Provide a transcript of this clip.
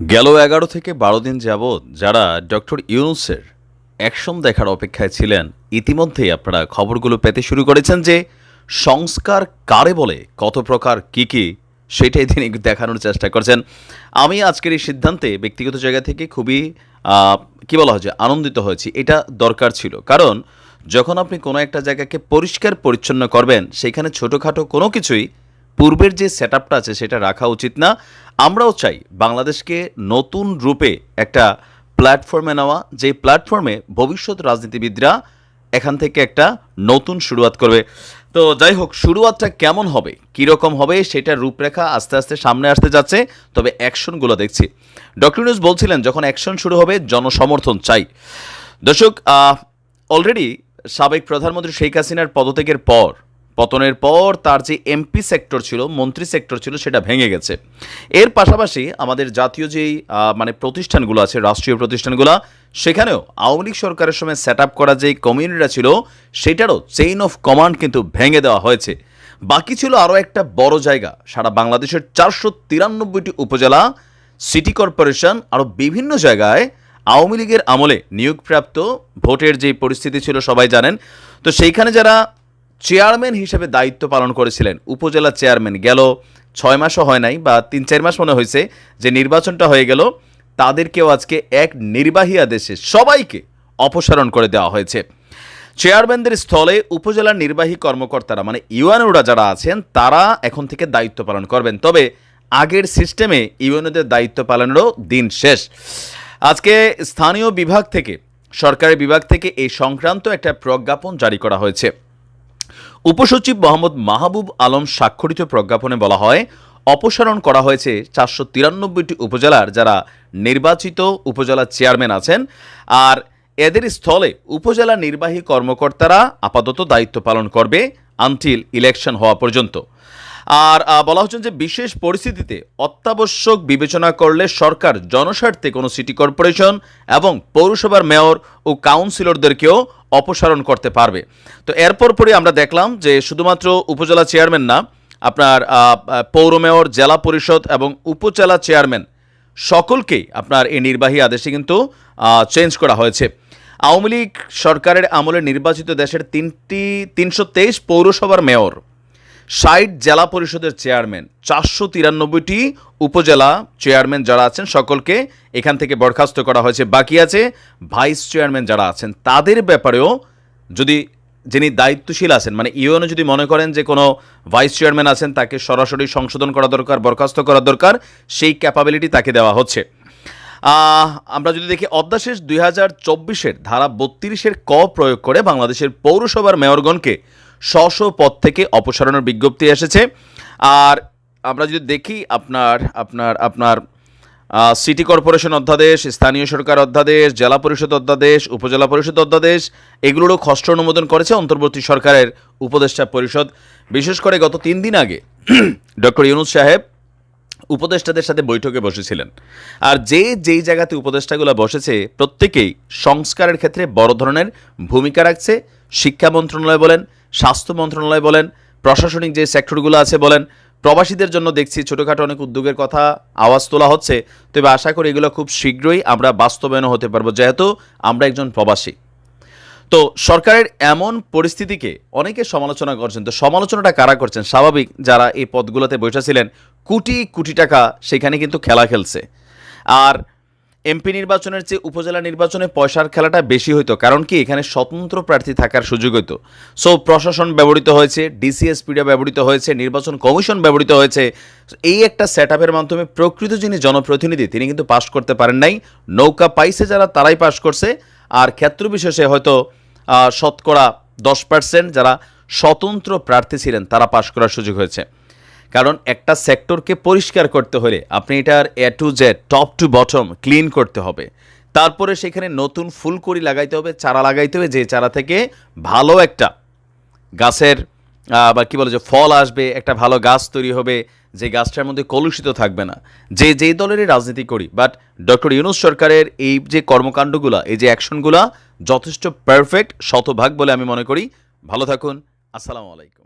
গেল ১১ থেকে ১২ দিন যাবৎ যারা ডক্টর ইউনূসের অ্যাকশন দেখার অপেক্ষায় ছিলেন, ইতিমধ্যেই আপনারা খবরগুলো পেতে শুরু করেছেন যে সংস্কার কারে বলে, কত প্রকার কি সেটাই তিনি দেখানোর চেষ্টা করছেন। আমি আজকের এই সিদ্ধান্তে ব্যক্তিগত জায়গা থেকে খুবই কি বলা হয় যে আনন্দিত হয়েছি। এটা দরকার ছিল, কারণ যখন আপনি কোনো একটা জায়গাকে পরিষ্কার পরিচ্ছন্ন করবেন, সেখানে ছোটোখাটো কোনো কিছুই পূর্বের যে সেটআপটা আছে সেটা রাখা উচিত না। আমরাও চাই বাংলাদেশকে নতুন রূপে একটা প্ল্যাটফর্মে নেওয়া, যে প্ল্যাটফর্মে ভবিষ্যৎ রাজনীতিবিদরা এখান থেকে একটা নতুন শুরুয়াত করবে। তো যাই হোক, শুরুয়াতটা কেমন হবে, কীরকম হবে, সেটার রূপরেখা আস্তে আস্তে সামনে আসতে যাচ্ছে। তবে অ্যাকশনগুলো দেখছি। ডক্টর ইউনূস বলছিলেন যখন অ্যাকশন শুরু হবে জনসমর্থন চাই। দর্শক, অলরেডি সাবেক প্রধানমন্ত্রী শেখ হাসিনার পদত্যাগের পর, পতনের পর তার যে এমপি সেক্টর ছিল, মন্ত্রী সেক্টর ছিল, সেটা ভেঙে গেছে। এর পাশাপাশি আমাদের জাতীয় যেই প্রতিষ্ঠানগুলো আছে, রাষ্ট্রীয় প্রতিষ্ঠানগুলো, সেখানেও আওয়ামী লীগ সরকারের সময় সেট আপ করা যেই কমিউনিটিটা ছিল, সেটারও চেইন অফ কমান্ড কিন্তু ভেঙে দেওয়া হয়েছে। বাকি ছিল আরও একটা বড় জায়গা, সারা বাংলাদেশের 493টি উপজেলা, সিটি কর্পোরেশন, আরও বিভিন্ন জায়গায় আওয়ামী লীগের আমলে নিয়োগপ্রাপ্ত, ভোটের যে পরিস্থিতি ছিল সবাই জানেন। তো সেইখানে যারা চেয়ারম্যান হিসেবে দায়িত্ব পালন করেছিলেন, উপজেলা চেয়ারম্যান, গেল 6 মাসও হয় নাই বা 3-4 মাস মনে হয়েছে যে নির্বাচনটা হয়ে গেল, তাদেরকেও আজকে এক নির্বাহী আদেশে সবাইকে অপসারণ করে দেওয়া হয়েছে। চেয়ারম্যানদের স্থলে উপজেলার নির্বাহী কর্মকর্তারা ইউএনওরা যারা আছেন, তারা এখন থেকে দায়িত্ব পালন করবেন। তবে আগের সিস্টেমে ইউএনওদের দায়িত্ব পালনেরও দিন শেষ। আজকে স্থানীয় বিভাগ থেকে, সরকারি বিভাগ থেকে এই সংক্রান্ত একটা প্রজ্ঞাপন জারি করা হয়েছে। উপসচিব মোহাম্মদ মাহবুব আলম স্বাক্ষরিত প্রজ্ঞাপনে বলা হয়, অপসারণ করা হয়েছে 493টি উপজেলার যারা নির্বাচিত উপজেলা চেয়ারম্যান আছেন, আর এদের স্থলে উপজেলা নির্বাহী কর্মকর্তারা আপাতত দায়িত্ব পালন করবে আনটিল ইলেকশন হওয়া পর্যন্ত। আর বলা হচ্ছে যে বিশেষ পরিস্থিতিতে অত্যাবশ্যক বিবেচনা করলে সরকার জনস্বার্থে কোনো সিটি কর্পোরেশন এবং পৌরসভার মেয়র ও কাউন্সিলরদেরকেও অপসারণ করতে পারবে। তো এরপর পরই আমরা দেখলাম যে শুধুমাত্র উপজেলা চেয়ারম্যান না, আপনার পৌর মেয়র, জেলা পরিষদ এবং উপজেলা চেয়ারম্যান সকলকেই আপনার এই নির্বাহী আদেশে কিন্তু চেঞ্জ করা হয়েছে। আওয়ামী লীগ সরকারের আমলে নির্বাচিত দেশের 323 পৌরসভার মেয়র, 60 জেলা পরিষদের চেয়ারম্যান, 493টি উপজেলা চেয়ারম্যান যারা আছেন, সকলকে এখান থেকে বরখাস্ত করা হয়েছে। বাকি আছে ভাইস চেয়ারম্যান যারা আছেন, তাদের ব্যাপারেও যদি যিনি দায়িত্বশীল আছেন, ইউএনও যদি মনে করেন যে কোনো ভাইস চেয়ারম্যান আছেন, তাকে সরাসরি সংশোধন করা দরকার, বরখাস্ত করা দরকার, সেই ক্যাপাবিলিটি তাকে দেওয়া হচ্ছে। আমরা যদি দেখি অধ্যাদেশ 2024-এর ধারা 32-এর ক প্রয়োগ করে বাংলাদেশের পৌরসভার মেয়রগণকে স্ব পদ থেকে অপসারণের বিজ্ঞপ্তি এসেছে। আর আমরা যদি দেখি আপনার আপনার আপনার সিটি কর্পোরেশন অধ্যাদেশ, স্থানীয় সরকার অধ্যাদেশ, জেলা পরিষদ অধ্যাদেশ, উপজেলা পরিষদ অধ্যাদেশ, এগুলোরও খসড়া অনুমোদন করেছে অন্তর্বর্তী সরকারের উপদেষ্টা পরিষদ। বিশেষ করে গত 3 দিন আগে ডক্টর ইউনূস সাহেব উপদেষ্টাদের সাথে বৈঠকে বসেছিলেন। আর যেই জায়গাতে উপদেষ্টাগুলো বসেছে, প্রত্যেকেই সংস্কারের ক্ষেত্রে বড় ধরনের ভূমিকা রাখছে। শিক্ষা মন্ত্রণালয় বলেন, স্বাস্থ্য মন্ত্রণালয় বলেন, প্রশাসনিক যে সেক্টরগুলো আছে বলেন, প্রবাসীদের জন্য দেখছি ছোটোখাটো অনেক উদ্যোগের কথা আওয়াজ তোলা হচ্ছে। তবে আশা করি এগুলো খুব শীঘ্রই আমরা বাস্তবায়ন হতে পারবো, যেহেতু আমরা একজন প্রবাসী। তো সরকারের এমন পরিস্থিতিকে অনেকে সমালোচনা করছেন। তো সমালোচনাটা কারা করছেন? স্বাভাবিক, যারা এই পদগুলোতে বসেছিলেন, কোটি কোটি টাকা সেখানে কিন্তু খেলা খেলছে। আর এমপি নির্বাচনের চেয়ে উপজেলা নির্বাচনে পয়সার খেলাটা বেশি হইতো, কারণ কি এখানে স্বতন্ত্র প্রার্থী থাকার সুযোগ হইতো। সো প্রশাসন ব্যবহৃত হয়েছে, ডিসিএসপিটা ব্যবহৃত হয়েছে, নির্বাচন কমিশন ব্যবহৃত হয়েছে। এই একটা সেট আপের মাধ্যমে প্রকৃত যিনি জনপ্রতিনিধি, তিনি কিন্তু পাশ করতে পারেন নাই। নৌকা পাইছে যারা, তারাই পাশ করছে। আর ক্ষেত্র বিশেষে হয়তো শতকরা 10% যারা স্বতন্ত্র প্রার্থী ছিলেন, তারা পাশ করার সুযোগ হয়েছে। কারণ একটা সেক্টরকে পরিষ্কার করতে হলে আপনি এটার A to Z, top to bottom clean করতে হবে। তারপরে সেখানে নতুন ফুলকড়ি লাগাইতে হবে, চারা লাগাইতে হবে, যে চারা থেকে ভালো একটা গাছের বা কী বলে যে ফল আসবে, একটা ভালো গাছ তৈরি হবে, যে গাছটার মধ্যে কলুষিত থাকবে না। যেই দলেরই রাজনীতি করি, বাট ডক্টর ইউনূস সরকারের এই যে কর্মকাণ্ডগুলো, এই যে অ্যাকশনগুলো যথেষ্ট পারফেক্ট, শতভাগ বলে আমি মনে করি। ভালো থাকুন। আসসালামু আলাইকুম।